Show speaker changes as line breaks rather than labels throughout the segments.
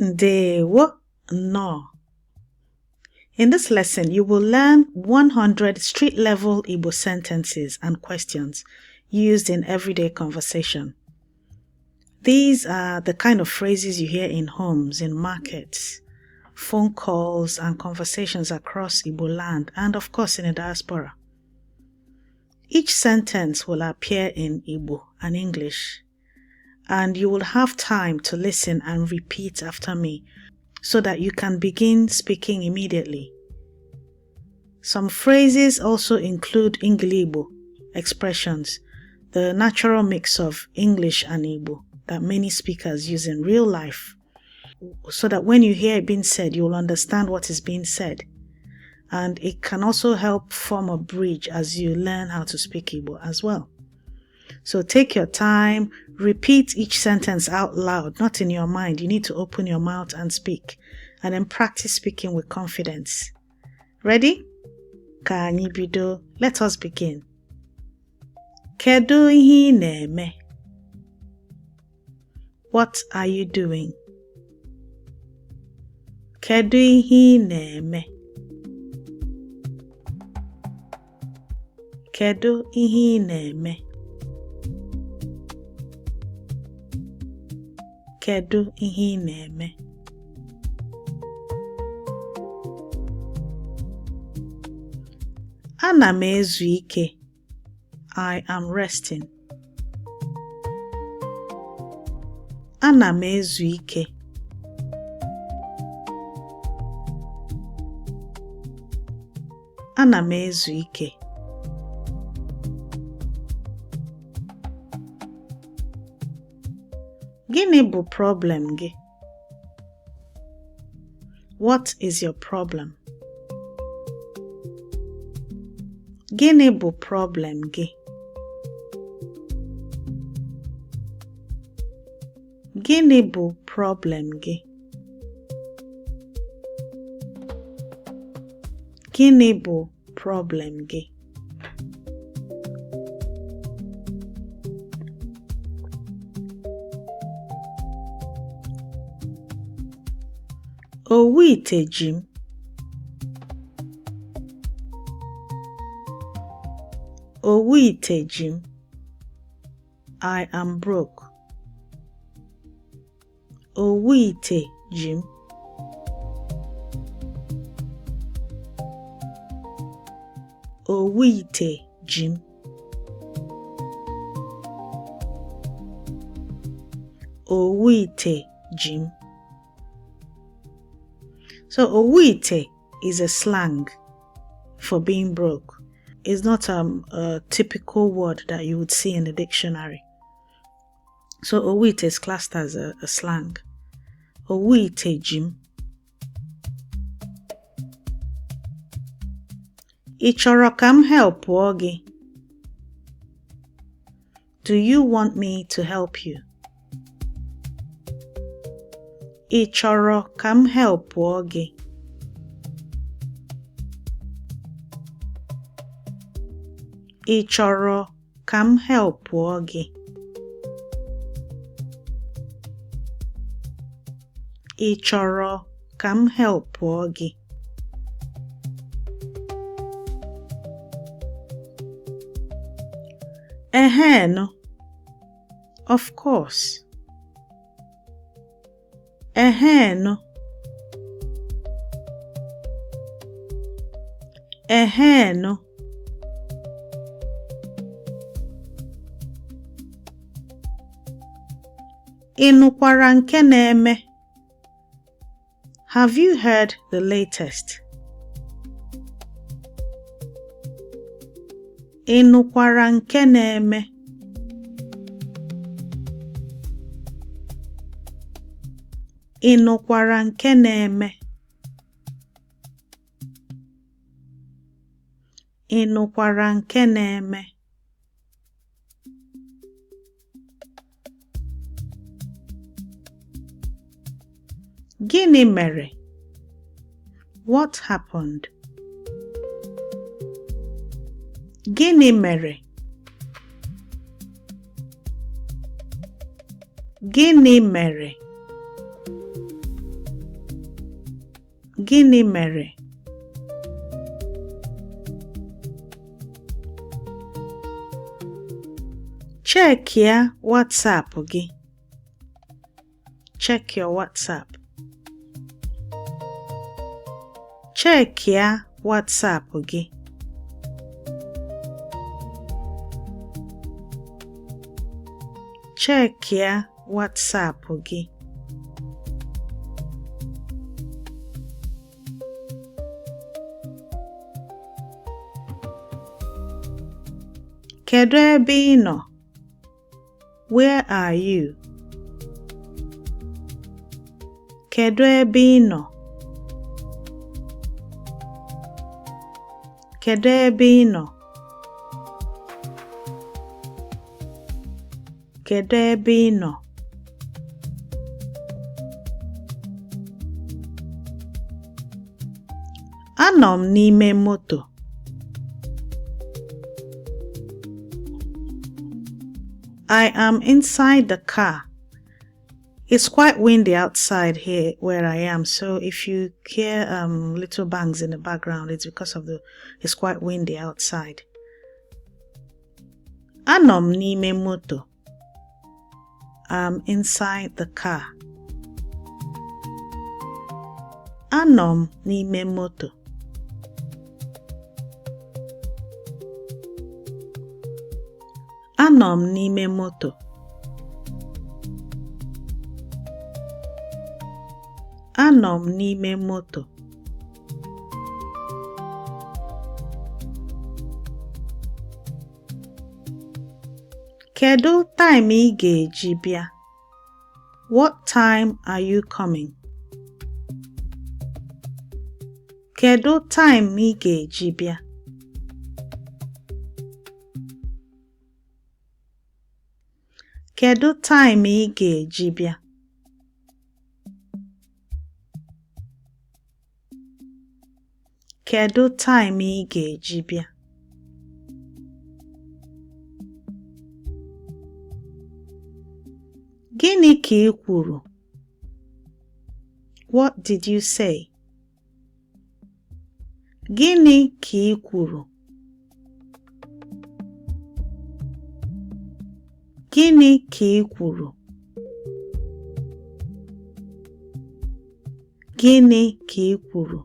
Ndewo no. In this lesson, you will learn 100 street-level Igbo sentences and questions used in everyday conversation. These are the kind of phrases you hear in homes, in markets, phone calls, and conversations across Igbo land, and of course in the diaspora. Each sentence will appear in Igbo and English, and you will have time to listen and repeat after me so that you can begin speaking immediately. Some phrases also include Ngilibo expressions, the natural mix of English and Igbo that many speakers use in real life, so that when you hear it being said, you will understand what is being said. And it can also help form a bridge as you learn how to speak Igbo as well. So take your time, repeat each sentence out loud, not in your mind. You need to open your mouth and speak, and then practice speaking with confidence. Ready? Ka anyị bido. Let us begin. Kedu ihe ị na-eme? What are you doing? Kedu ihe ị na-eme? Kedu ihe ị na-eme? Kedu ihe ị na-eme? Ana m ezu ike. I am resting. Ana m ezu ike. Ana m ezu ike. Gịnị bụ problem gị? What is your problem? Gịnị bụ problem gị? Gịnị bụ problem gị? Gịnị bụ problem gị? Owu ite ji m. Owu ite ji m. I am broke. Owu ite ji m. Owu ite ji m. Owu ite ji m. So owu ite is a slang for being broke. It's not a typical word that you would see in the dictionary. So owu ite is classed as a slang. Owu ite ji m. Ị chọrọ ka m helpụọ gị? Do you want me to help you? Ị chọrọ ka m helpụọ gị? Ị chọrọ ka m helpụọ gị? Ị chọrọ ka m helpụọ gị? No. Of course. No. No. Ị nụkwara nke na-eme? Have you heard the latest? Ị nụkwara nke na-eme? Ị nụkwara nke na-eme? Ị nụkwara nke na-eme? Gịnị mere? What happened? Gịnị mere? Gịnị mere? Gịnị mere? Check ya WhatsApp gị. Check your WhatsApp. Check ya WhatsApp gị. Check ya WhatsApp gị. Kedu ebe ị nọ? Where are you? Kedu ebe ị nọ? Kedu ebe ị nọ? Kedu ebe ị nọ? Anọ m n'ime moto. I am inside the car. It's quite windy outside here where I am, so if you hear little bangs in the background, it's because of it's quite windy outside. Anọ m n'ime moto. I'm inside the car. Anọ m n'ime moto. Anọ m n'ime moto. Anọ m n'ime moto. Kedu time ị ga-eji bịa? What time are you coming? Kedu time ị ga-eji bịa? Kedu time ị ga-eji bịa? Kedu time ị ga-eji bịa? Gịnị ka ị kwuru? What did you say? Gịnị ka ị kwuru? Gịnị ka ị kwuru? Gịnị ka ị kwuru?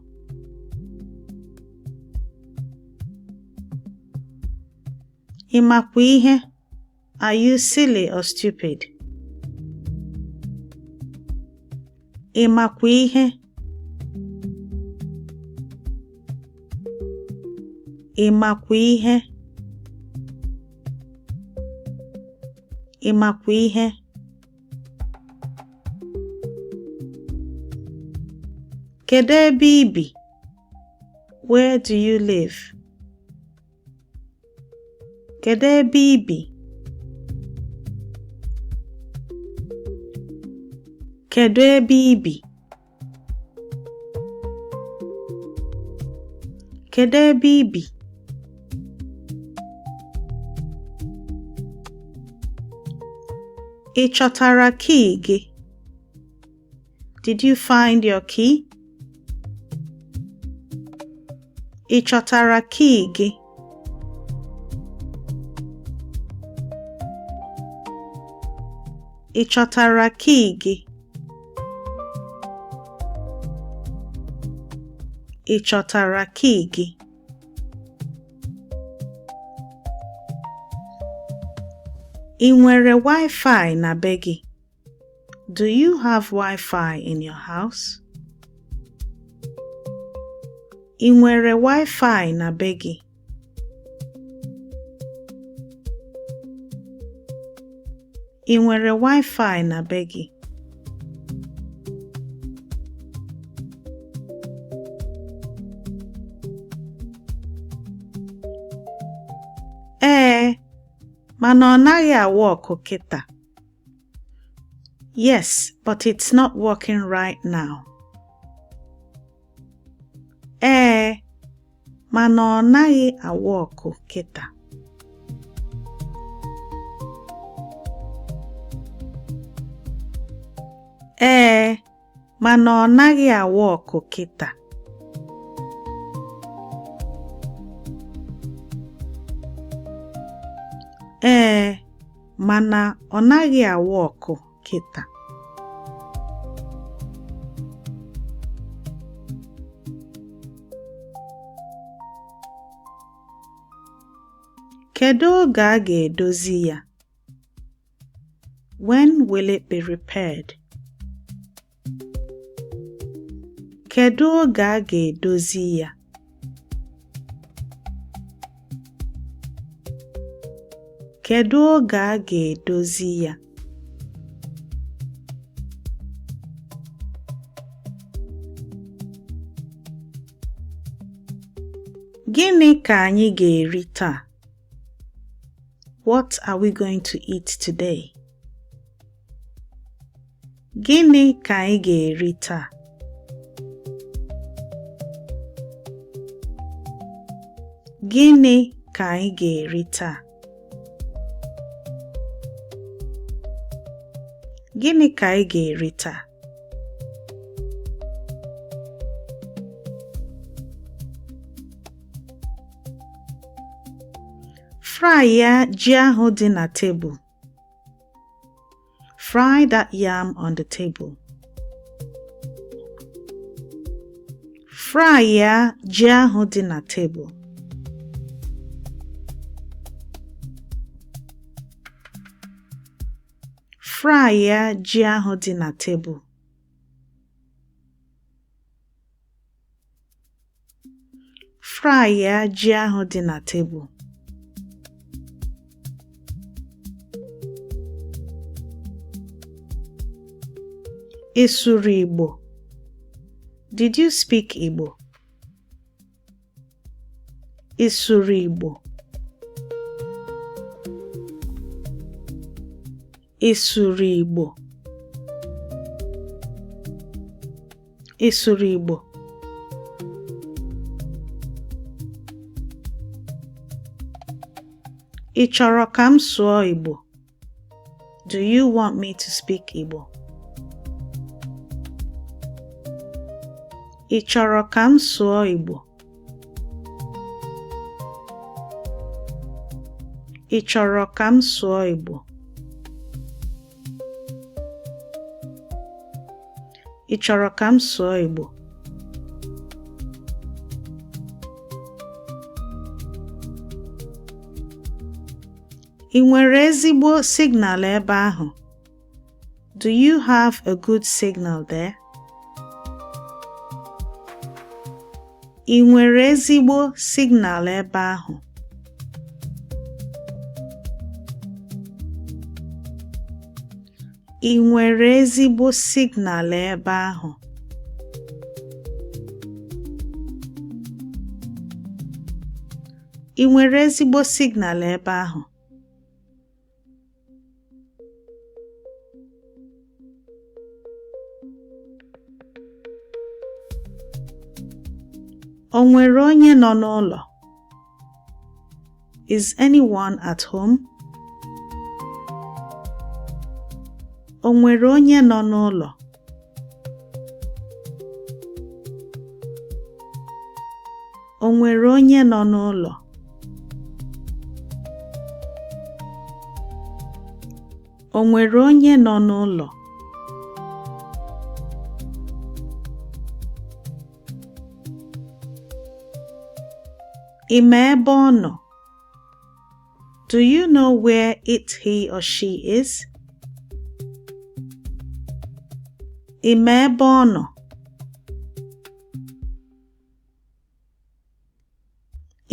Ị makwa ihe? Are you silly or stupid? Ị makwa ihe? Ị makwa ihe? Ị makwa ihe? Kedu ebe ị bi? Where do you live? Kedu ebe ị bi? Kedu ebe ị bi? Kedu ebe ị bi? Ị chọtara key gị? Did you find your key? Ị chọtara key gị? Ị chọtara key gị? Ị chọtara key gị? Ị nwere Wi-Fi na be gị? Do you have Wi-Fi in your house? Ị nwere Wi-Fi na be gị? Ị nwere Wi-Fi na be gị? Mana ọ naghị awọkụ kịta. Yes, but it's not working right now. Mana ọ naghị awọkụ kịta. Mana ọ naghị awọkụ kịta. mana ọ naghị awa ọkụ kịta. Kedu oge a ga-edozi ya? When will it be repaired? Kedu oge a ga-edozi ya? Kedu oge a ga-edozi ya? Gịnị ka anyị ga-eri taa? What are we going to eat today? Gịnị ka anyị ga-eri taa? Gịnị ka anyị ga-eri taa? Gịnị ka anyị ga-eri taa? Fry ya ji ahụ dị na tebụl. Fry that yam on the table. Fry ya ji ahụ dị na tebụl. Fry ya ji ahụ dị na tebụl. Fry ya ji ahụ dị na tebụl. Ị sụrụ Igbo? Did you speak Igbo? Ị sụrụ Igbo? Ị sụrụ Igbo? Ị sụrụ Igbo? Ị chọrọ ka m sụọ Igbo? Do you want me to speak Igbo? Ị chọrọ ka m sụọ Igbo? Ị chọrọ ka m sụọ Igbo? Ị chọrọ ka m sụọ Igbo? Ị nwere ezigbo signal ebe ahụ? Do you have a good signal there? Ị nwere ezigbo signal ebe ahụ? Ị nwere ezigbo signal ebe ahụ? Ị nwere ezigbo signal ebe ahụ? O nwere onye nọ n'ụlọ? Is anyone at home? O nwere onye nọ n'ụlọ? O nwere onye nọ n'ụlọ? O nwere onye nọ n'ụlọ? Ị ma ebe ọ nọ? Do you know where he or she is? Ị ma ebe ọ nọ?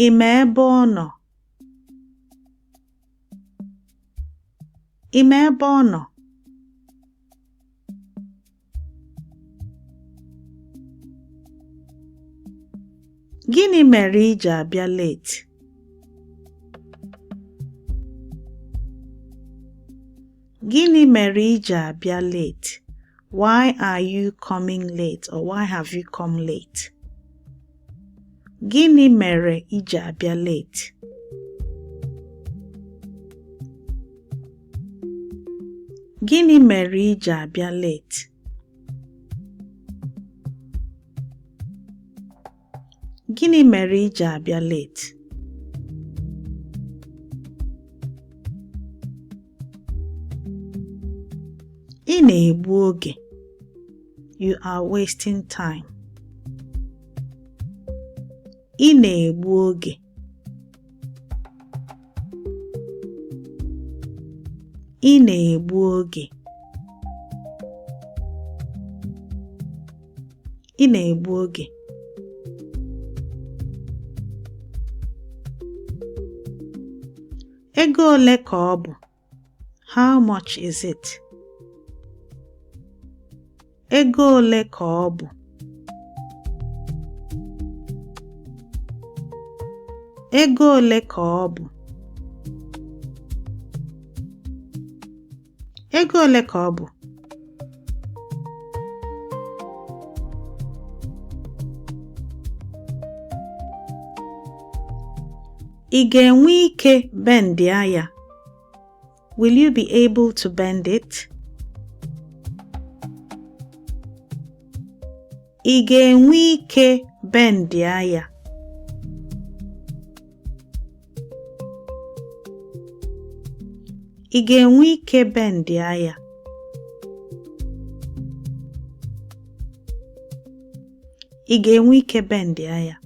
Ị ma ebe ọ nọ? Ị ma ebe ọ nọ? Gịnị mere ị ji abịa late? Gịnị mere ị ji abịa late? Why are you coming late, or why have you come late? Gịnị mere ị ji abịa late? Gịnị mere ị ji abịa late? Gịnị mere ị ji abịa late? na-egbu oge. You are wasting time. Ị na-egbu oge. Ị na-egbu oge. Ị na-egbu oge. Ego ole ka ọ bụ? How much is it? Ego ole ka ọ bụ? Ego ole ka ọ bụ? Ego ole ka ọ bụ? Ị ga-enwe ike bendia ya? Will you be able to bend it? Ị ga-enwe ike bendia ya? Ị ga-enwe ike bendia ya? Ị ga-enwe ike bendia ya?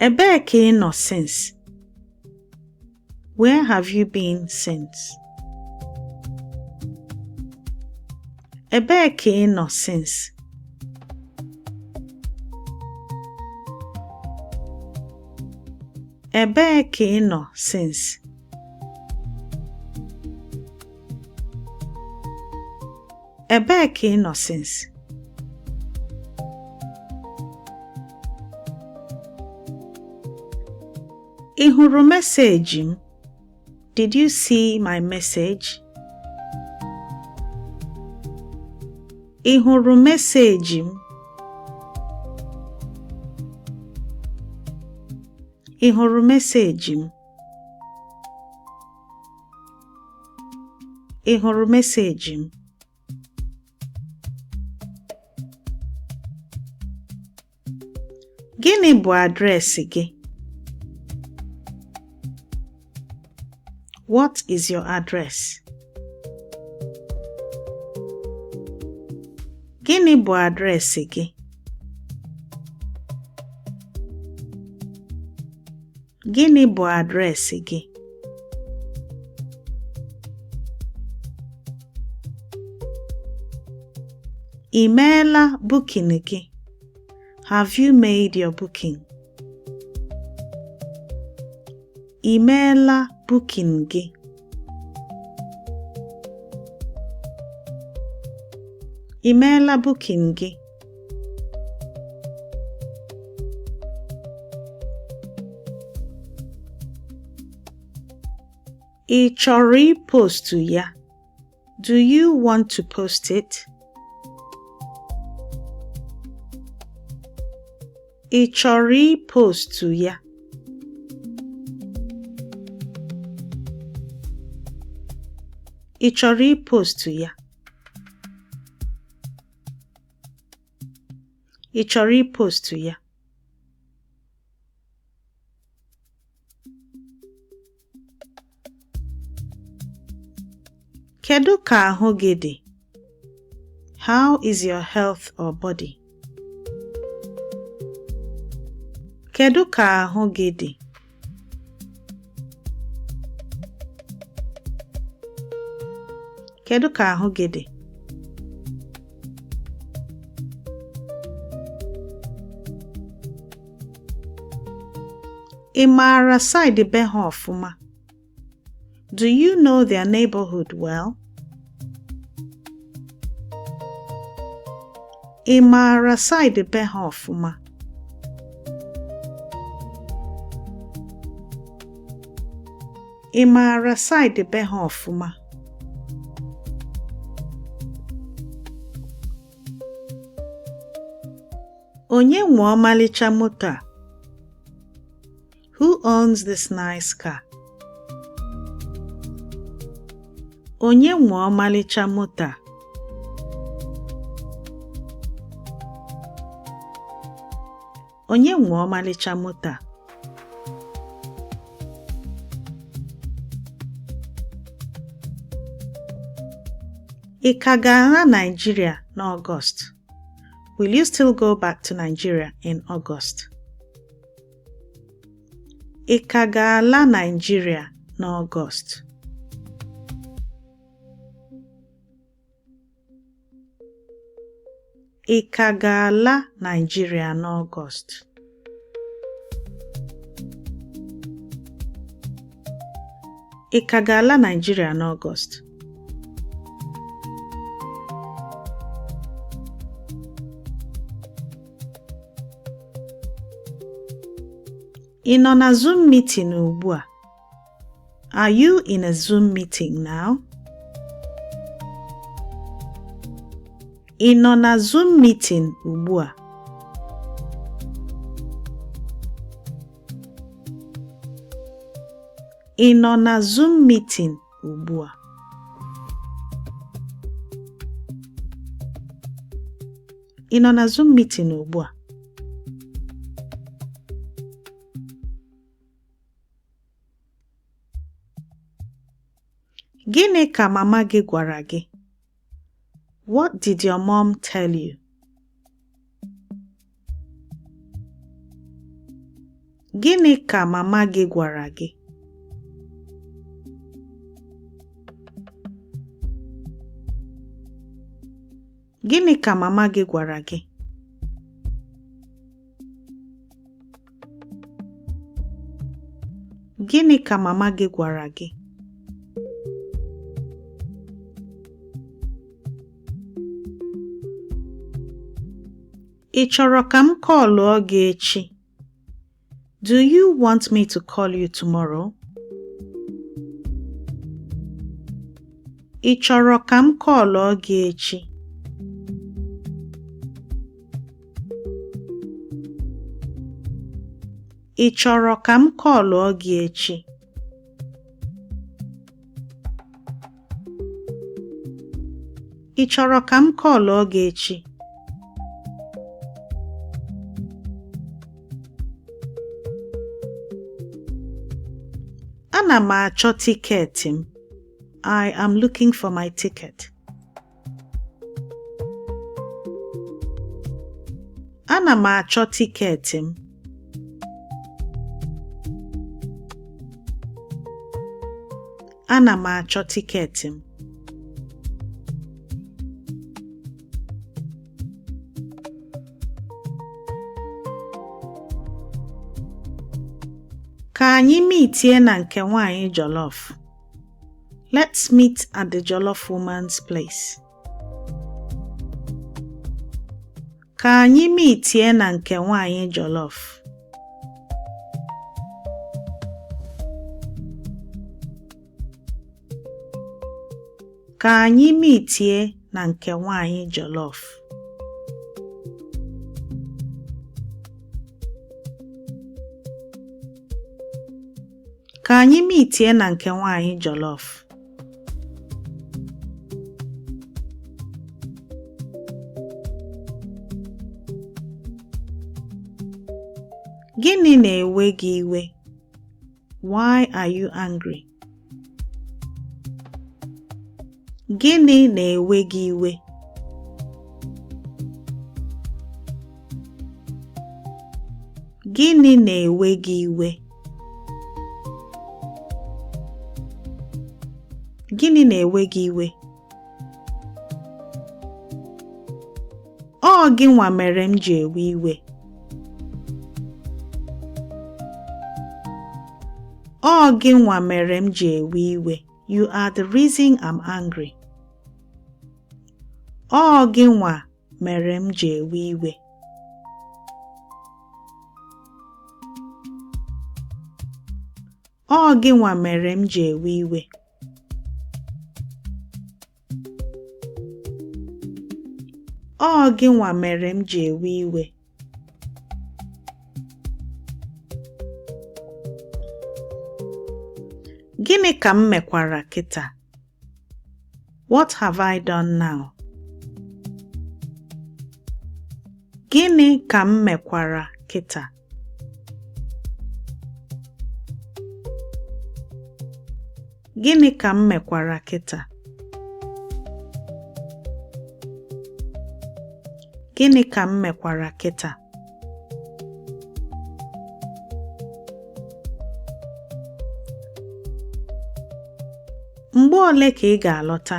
Ebee ka ị nọ since? Where have you been since? Ebee ka ị nọ since? Ebee ka ị nọ since? Ebee ka ị nọ since? Ị hụrụ meseji m? Did you see my message? Ị hụrụ meseji m? Ị hụrụ meseji m? Ị hụrụ meseji m? Gịnị bụ adreesị gị? What is your address? Gịnị bụ adreesị gị? Gịnị bụ adreesị gị? Ị meela booking gị? Have you made your booking? Ị meela booking gị? Ị meela booking gị? Ị chọrọ ipostu ya? Do you want to post it? Ị chọrọ ipostu ya? Ị chọrọ ipostu ya? Ị chọrọ ipostu ya? Kedu ka ahụ gị dị? How is your health or body? Kedu ka ahụ gị dị? Kedu ka ahụ gị dị? Ị maara side be ha ọfụma? Do you know their neighborhood well? Ị maara side be ha ọfụma? Ị maara side be ha ọfụma? Onye nwe ọmalịcha moto a? Who owns this nice car? Onye nwe ọmalịcha moto a? Onye nwe ọmalịcha moto a? Ị ka ga-ala Nigeria n'Ọgọst? Will you still go back to Nigeria in August? Ị ka ga-ala Nigeria n'Ọgọst? Ị ka ga-ala Nigeria n'Ọgọst? Ị ka ga-ala Nigeria n'Ọgọst? Ị nọ na Zoom meeting ugbu a? Are you in a Zoom meeting now? Ị nọ na Zoom meeting ugbu a? Ị nọ na Zoom meeting ugbu a? Ị nọ na Zoom meeting ugbu a? Gịnị ka mama gị gwara gị? What did your mom tell you? Gịnị ka mama gị gwara gị? Gịnị ka mama gị gwara gị? Gịnị ka mama gị gwara gị? Ị chọrọ ka m kọlụọ gị echi? Do you want me to call you tomorrow? Ị chọrọ ka m kọlụọ gị echi? Ị chọrọ ka m kọlụọ gị echi? Ị chọrọ ka m kọlụọ gị echi? Ana m achọ tiketi m. I am looking for my ticket. Ana m achọ tiketi m. Ana m achọ tiketi m. Ka anyị meetie na nke nwaanyị jollof. Let's meet at the jollof woman's place. Ka anyị meetie na nke nwaanyị jollof. Ka anyị meetie na nke nwaanyị jollof. Ka anyị meetie na nke nwaanyị jollof. Gịnị na-ewe gị iwe? Why are you angry? Gịnị na-ewe gị iwe? Gịnị na-ewe gị iwe? Gịnị na-ewe gị iwe? Ọ gịnwa mere m ji ewe iwe. Ọ gịnwa mere m ji ewe iwe. You are the reason I'm angry. Ọ gịnwa mere m ji ewe iwe. Ọ gịnwa mere m ji ewe iwe. Ọ gịnwa mere m ji ewe iwe. Gịnị ka m mekwara kịta? What have I done now? Gịnị ka m mekwara kịta? Gịnị ka m mekwara kịta? Gịnị ka m mekwara kịta? Mgbe ole ka ị ga-alọta?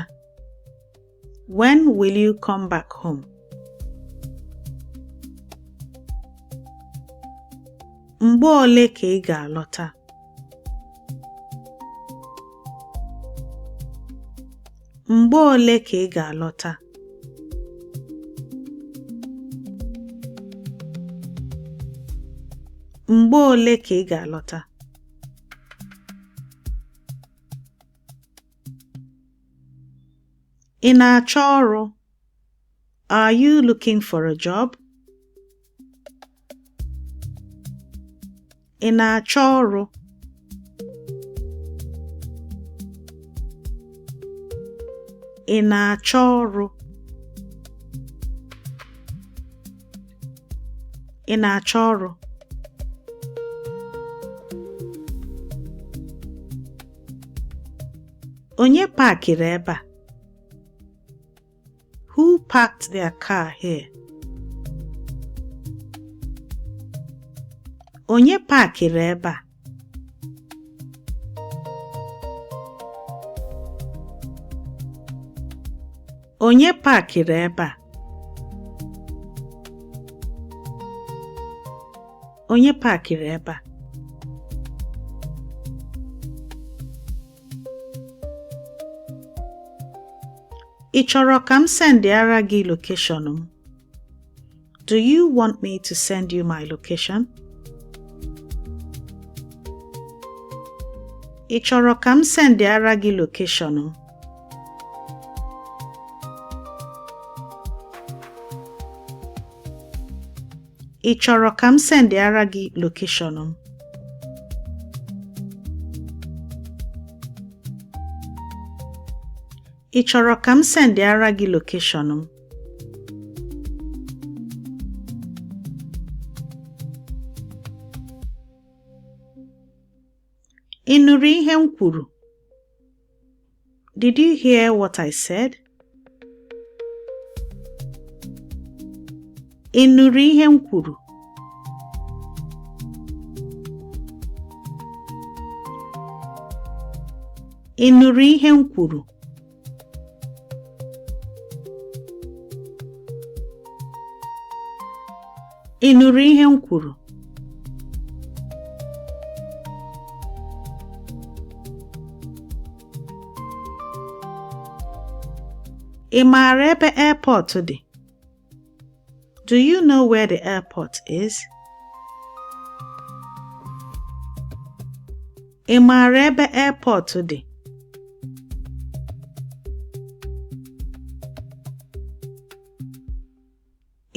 When will you come back home? Mgbe ole ka ị ga-alọta? Mgbe ole ka ị ga-alọta? Mgbe ole ka ị ga-alọta? Ị na-achọ ọrụ? Are you looking for a job? Ị na-achọ ọrụ? Ị na-achọ ọrụ? Ị na-achọ ọrụ? Onye paakịrị ebe a? Who parked their car here? Onye paakịrị ebe a? Onye paakịrị ebe a? Onye paakịrị ebe a? Ị chọrọ ka m sendịara gị location m? Do you want me to send you my location? Ị chọrọ ka m sendịara gị location m? Ị chọrọ ka m sendịara gị location m? Ị chọrọ ka m sendịara gị location m? Ị nụrụ ihe m kwuru? Did you hear what I said? Ị nụrụ ihe m kwuru? Ị nụrụ ihe m kwuru? Ị nụrụ ihe m kwuru? Ị maara ebe airport dị? Do you know where the airport is? Ị maara ebe airport dị?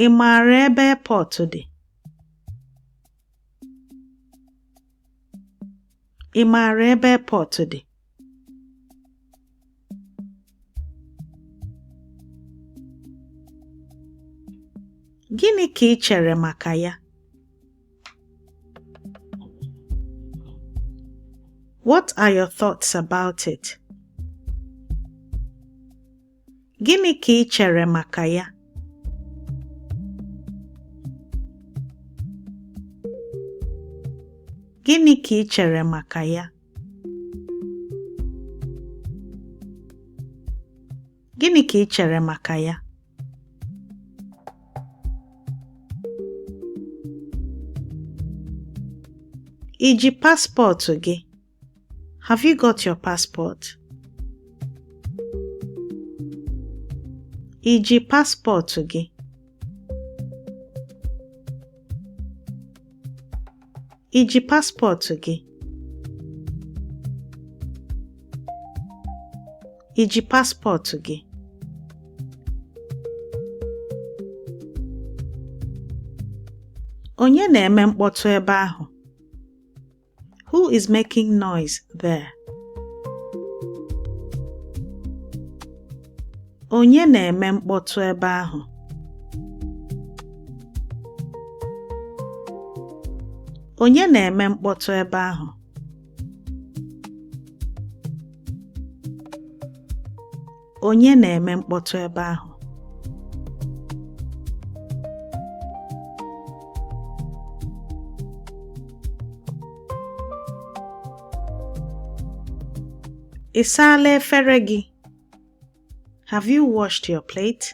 Ị maara ebe airport dị? Ị maara ebe airport dị? Gịnị ka ị chere maka ya? What are your thoughts about it? Gịnị ka ị chere maka ya? Gịnị ka ị chere maka ya? Gịnị ka ị chere maka ya? Ị ji paspọtụ gị? Have you got your passport? Ị ji paspọtụ gị? Ị ji paspọtụ gị? Ị ji paspọtụ gị? Onye na-eme mkpọtụ ebe ahụ? Who is making noise there? Onye na-eme mkpọtụ ebe ahụ? Onye na-eme mkpọtụ ebe ahụ? Onye na-eme mkpọtụ ebe ahụ? Ị saala efere gị? Have you washed your plate?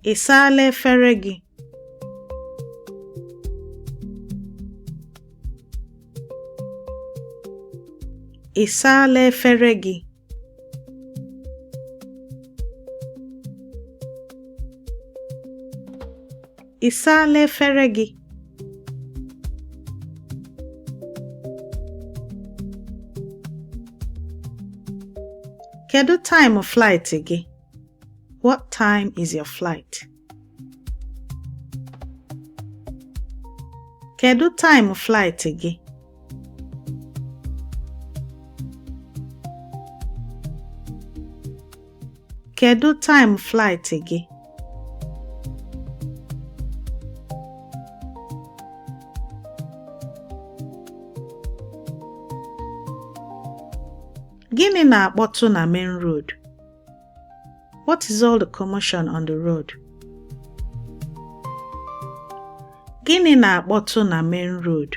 Ị saala efere gị? Ị saala efere gị? Ị saala efere gị? Kedu time flight gị? What time is your flight? Kedu time flight gị? Kedu time flight gị? Gịnị na-akpọtụ na main road? What is all the commotion on the road? Gịnị na-akpọtụ na main road?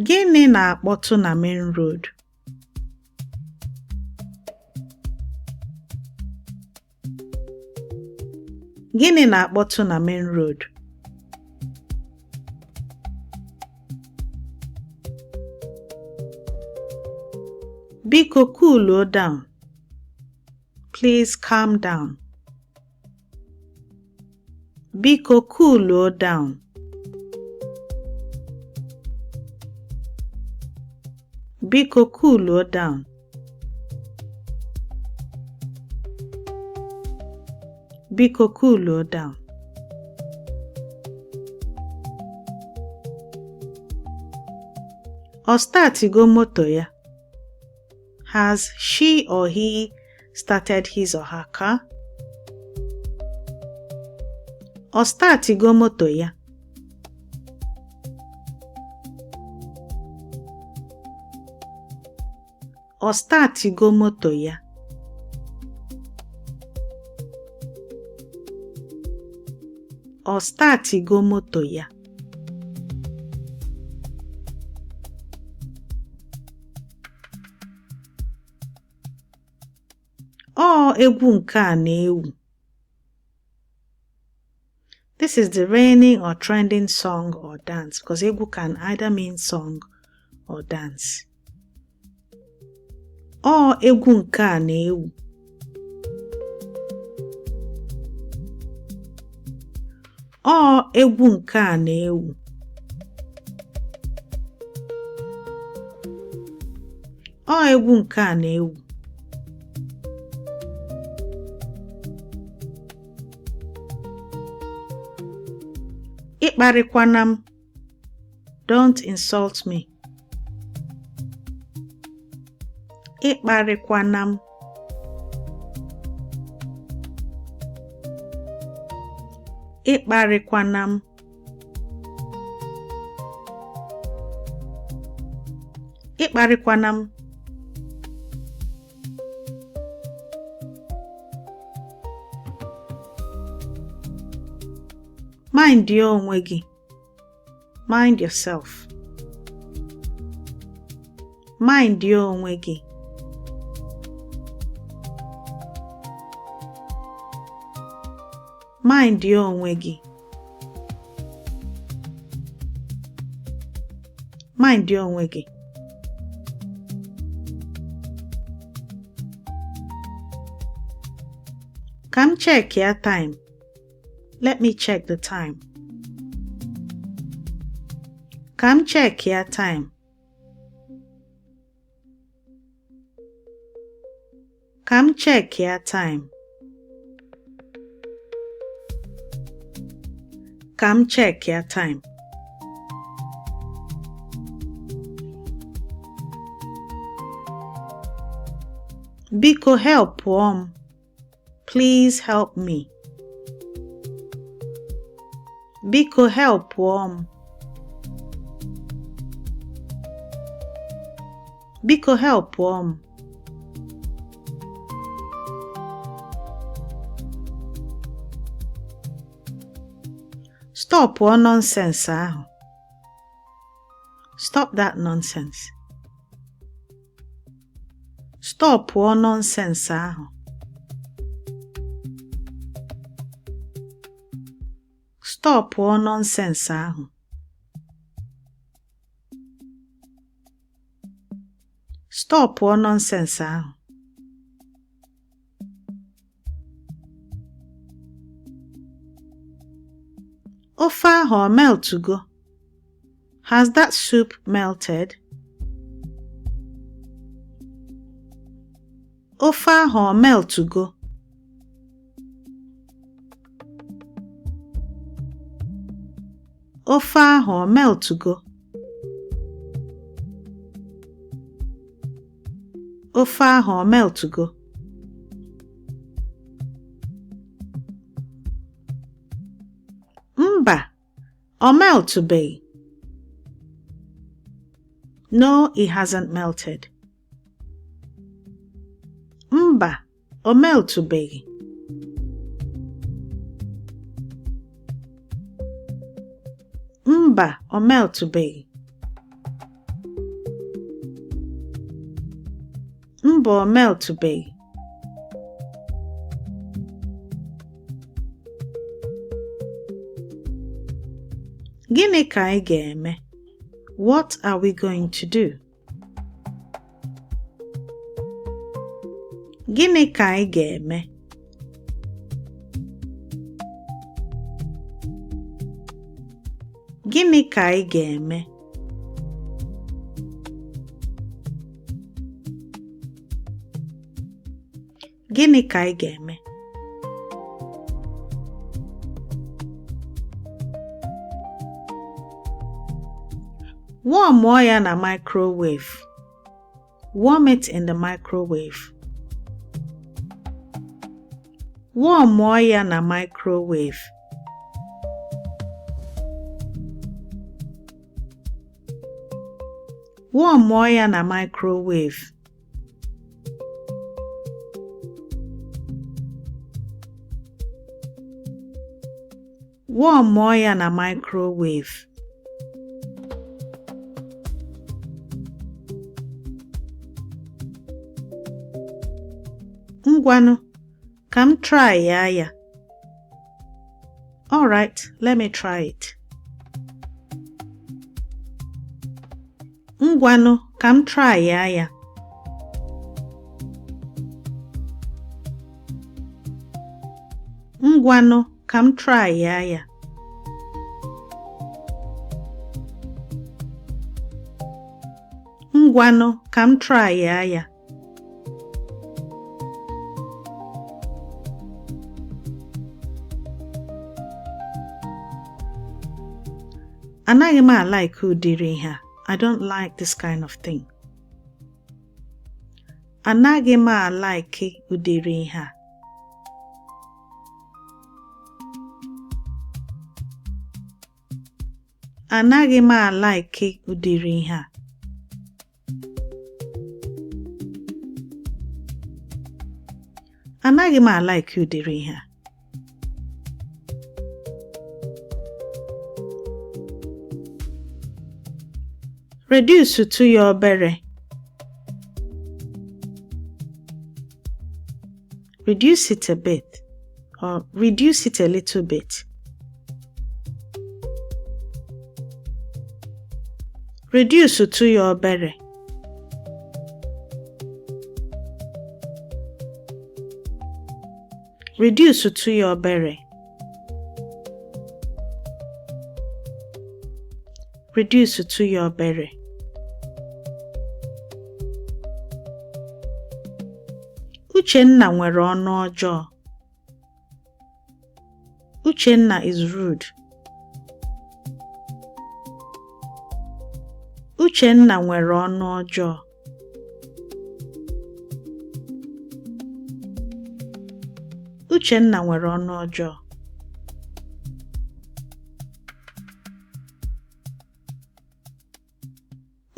Gịnị na-akpọtụ na main road? Gịnị na-akpọtụ na main road? Biko cool down. Please calm down. Biko cool down. Biko cool down. Biko cool down. Ọ startigo moto ya? Has she or he started his or her car? Ọ startigo moto ya? Ọ startigo moto ya? Ọ startigo moto ya? Ọ egwu nke a na-ewu. This is the reigning or trending song or dance because egwu can either mean song or dance. Ọ egwu nke a na-ewu. Ọ egwu nke a na-ewu. Ọ egwu nke a na-ewu. Ịkparịkwana m. Don't insult me. Ịkparịkwana m. Ịkparịkwana m. Ịkparịkwana m. Mind your onwe gị. Mind yourself. Mind your onwe gị. Mind your onwe gị. Mind your onwe gị. Come check your time. Let me check the time. Come check your time. Come check your time. Come check your time. Biko help Please help me. Biko help Biko help Stop all nonsense ahụ. Stop that nonsense. Stop all nonsense ahụ. Stop all nonsense ahụ. Stop all nonsense ahụ. Ofe ahụ ọ meltugo? Has that soup melted? Ofe ahụ ọ meltugo? Ofe ahụ ọ meltugo? Ofe ahụ ọ meltugo? Mba, ọ meltubeghị. No, it hasn't melted. Mba, ọ meltubeghị. Mba, ọ meltubeghị. Mba, ọ meltubeghị. Gịnị ka anyị ga-eme? What are we going to do? Gịnị ka anyị ga-eme? Gịnị ka anyị ga-eme? Gịnị ka anyị ga-eme? Warm ya na microwave. Warm it in the microwave. Warm ya na microwave. Warm ya na microwave. Warm ya na microwave. Ngwanụ, ka m try ya. All right, let me try it. Ngwanụ, ka m try ya. Ngwanụ, ka m try ya. Ngwanụ, ka m try ya. Anaghị m like ụdịrị ihe a. I don't like this kind of thing. Anaghị m like ụdịrị ihe a. Anaghị m like ụdịrị ihe a. Anaghị m like ụdịrị ihe a. Reduce to ya obere. Reduce it a bit, or reduce it a little bit. Reduce to ya obere. Reduce to ya obere. Reduce to ya obere. Uchenna nwere ọnụ ọjọọ. Uchenna is rude. Uchenna nwere ọnụ ọjọọ. Uchenna nwere ọnụ ọjọọ.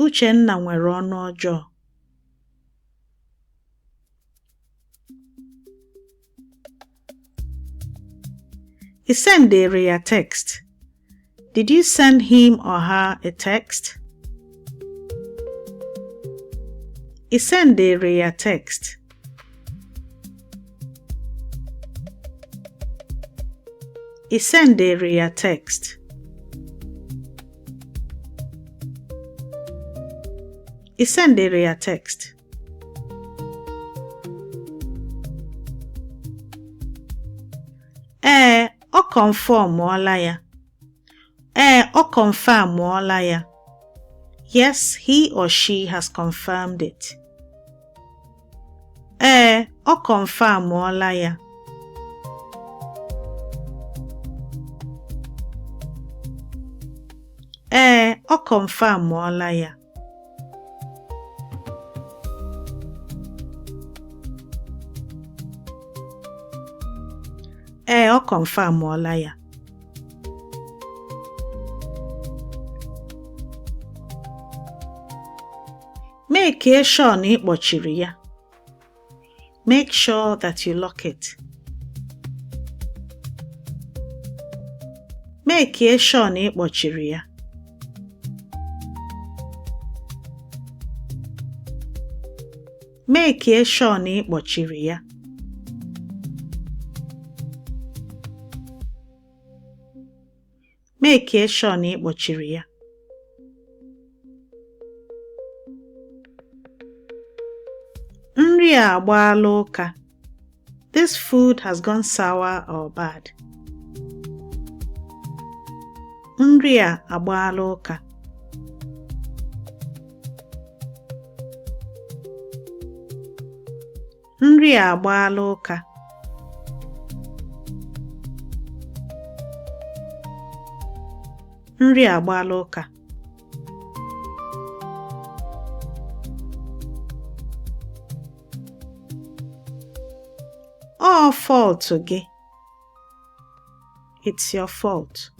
Uchenna nwere ọnụ ọjọọ. Ị sendịrị ya text. Did you send him or her a text? I sendere ya text. I sendere ya text. I sendere ya text. O confirmụọla ya. O confirmụọla ya. Yes, he or she has confirmed it. O confirmụọla ya. O confirmụọla ya. O confirmụọla ya. Make sure na ị kpọchiri ya. Make sure that you lock it. Make sure na ị kpọchiri ya. Make sure na ị kpọchiri ya. Make sure na ị kpọchiri ya. Nri a agbaala ụka. This food has gone sour or bad. Nri a agbaala ụka. Nri a agbaala ụka. Nri a agbaala ụka. Ọ fault gị. It's your fault.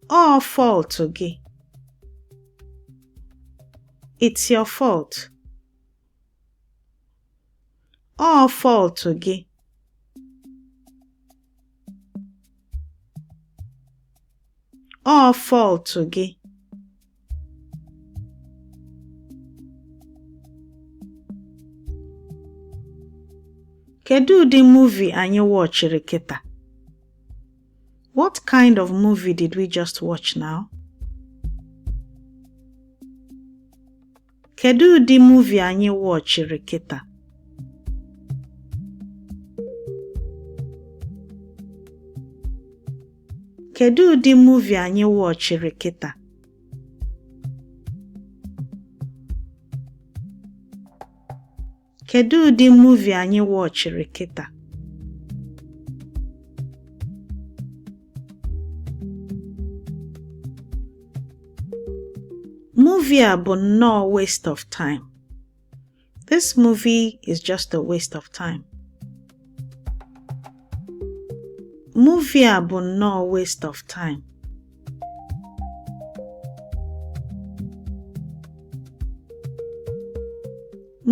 Ọ fault gị. It's your fault. Ọ fault gị. Ọ fault gị. Kedu ụdị movie anyị watchiri kịta? What kind of movie did we just watch now? Kedu ụdị movie anyị watchiri kịta? Kedu ụdị movie anyị watchiri kịta? Kedu ụdị movie anyị watchiri kịta? Movie a bụ nnọọ waste of time. This movie is just a waste of time. Movie a bụ nnọọ waste of time.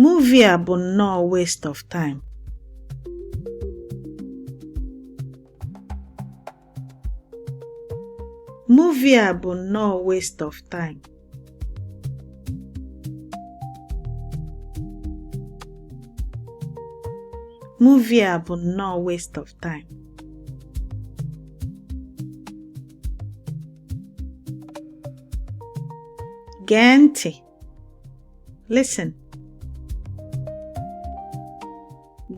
Movie a bụ nnọọ waste of time. Movie a bụ nnọọ waste of time. Movie a bụ nnọọ waste of time. Gee ntị. Listen.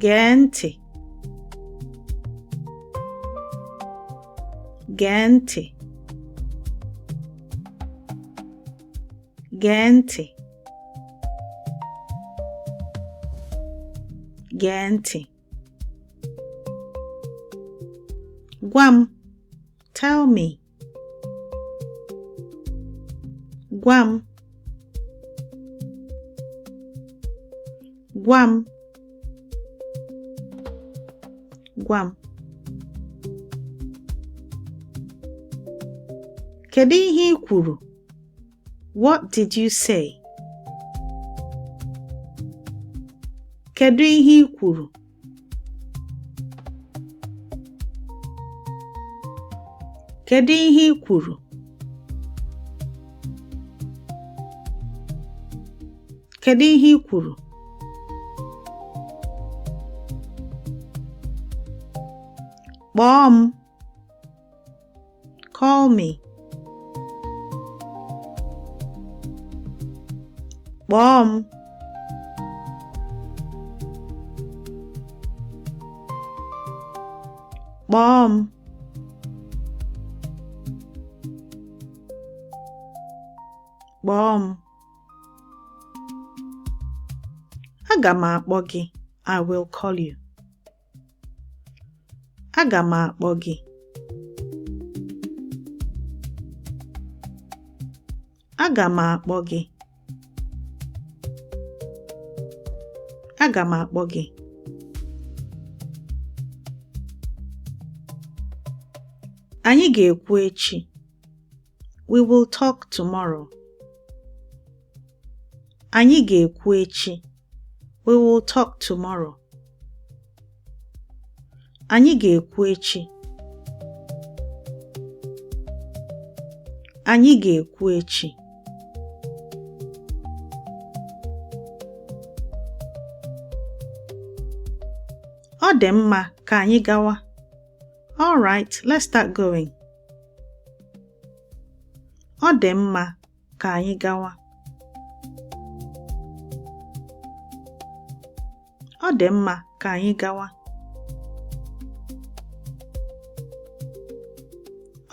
Gee ntị. Gee ntị. Gee ntị. Gee ntị. Gwa m. Tell me. Gwa m. Gwa m. Gwa m. Kedu ihe ị kwuru? What did you say? Kedu ihe ị kwuru? Kedu ihe I kwuru? Kedu ihe I kwuru? Kpọọ m. Call me. Kpọọ m. Kpọọ m. Kpọọ m. Aga m akpọ gị. I will call you. Aga m akpọ gị. Aga m akpọ gị. Aga m akpọ gị. Anyị ga-ekwu echi. We will talk tomorrow. Anyị ga-ekwu echi. We will talk tomorrow. Anyị ga-ekwu echi. Anyị ga-ekwu echi. Ọ dị mma ka anyị gawa. All right, let's start going. Ọ dị mma ka anyị gawa. Ọ dị mma ka anyị gawa.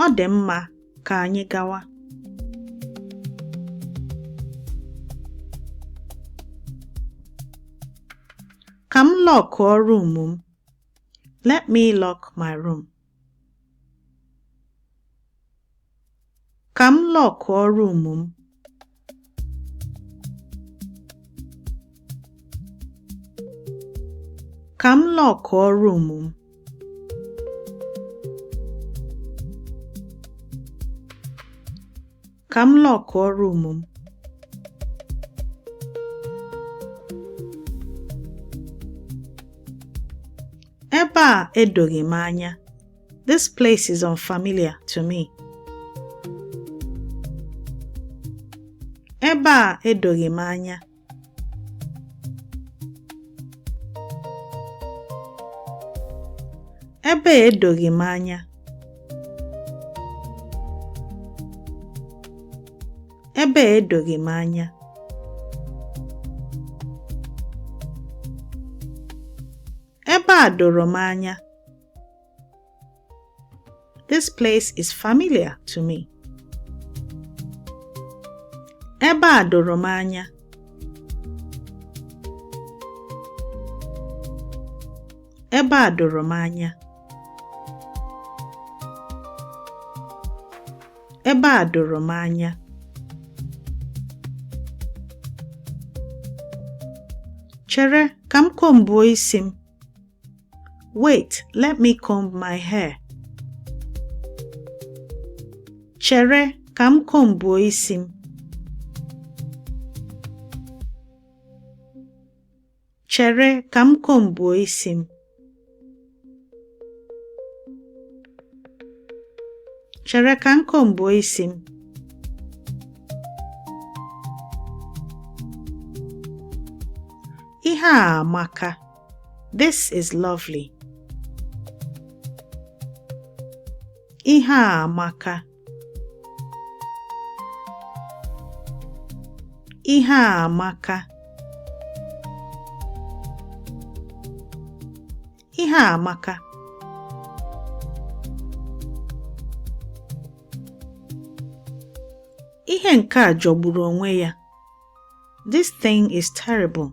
Ọ dị mma ka anyị gawa. Ka m lọkụọ room m. Let me lock my room. Ka m lọkụọ room m. Ka m lọkụọ room m. Ka m lọkụọ room m. Ebe a edoghị m anya. This place is unfamiliar to me. Ebe a edoghị m anya. Ebe a edoghị m anya. Ebe a edoghị m anya. Ebe a doro m anya. This place is familiar to me. Ebe a doro m anya. Ebe a doro m anya. Ebe a doro m anya. Chere ka m kombuo isi m. Wait, let me comb my hair. Chere ka m kombuo isi m. Chere ka m kombuo isi m. Chere ka m kombuo isi m. Ihe a amaka. This is lovely. Ihe a amaka. Ihe a amaka. Ihe a amaka. Ihe nke a jọgburu onwe ya. This thing is terrible.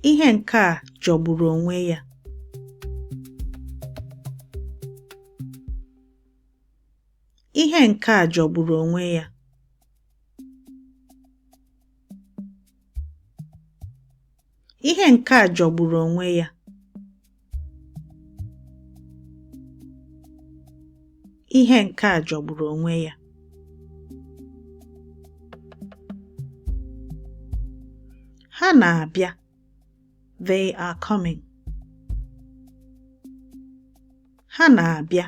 Ihe nke a jọgburu onwe ya. Ihe nke a jọgburu onwe ya. Ihe nke a jọgburu onwe ya. Ihe nke a jọgburu onwe ya. Ha na-abịa. They are coming. Ha na-abịa.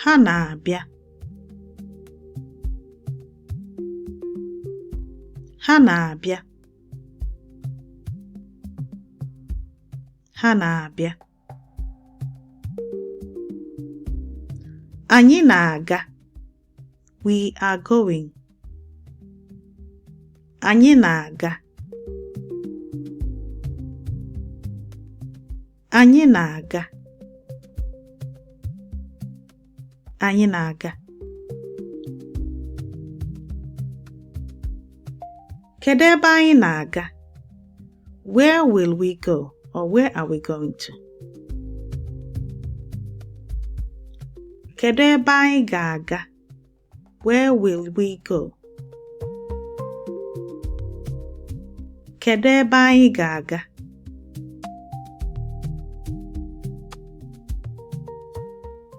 Ha na-abịa. Ha na-abịa. Ha na-abịa. Anyị na-aga. We are going. Anyị na-aga. Anyị na-aga. Anyị na-aga. Kedu ebe anyị na-aga? Where will we go, or where are we going to? Kedu ebe anyị ga-aga? Where will we go? Kedu ebe anyị ga-aga?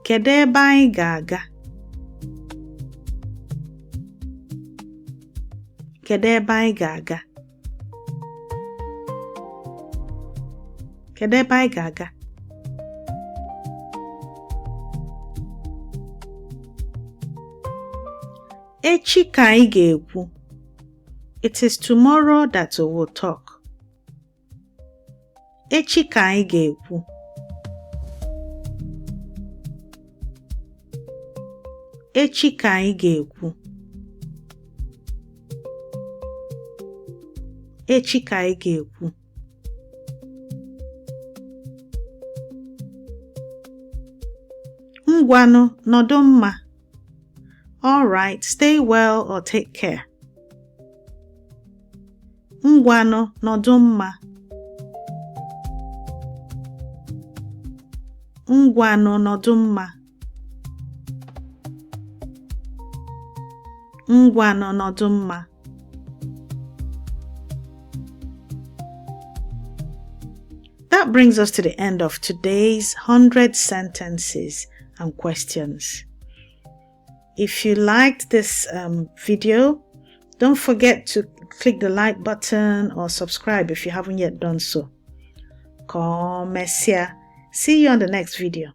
Kedu ebe anyị ga-aga? Kedu ebe anyị ga-aga? Kedu ebe anyị ga-aga? Echi ka anyị ga-ekwu. It is tomorrow that we will talk. Echi ka anyị ga-ekwu. Echi ka anyị ga-ekwu. Echi ka anyị ga-ekwu. Ngwanụ, nọdụ mma. All right, stay well or take care. Ngwanụ, nọdụ mma. Ngwanụ, nọdụ mma. Ngwanụ, nọdụ mma. That brings us to the end of today's 100 sentences and questions. If you liked this video, don't forget to click the like button or subscribe if you haven't yet done so. Komesia. See you on the next video.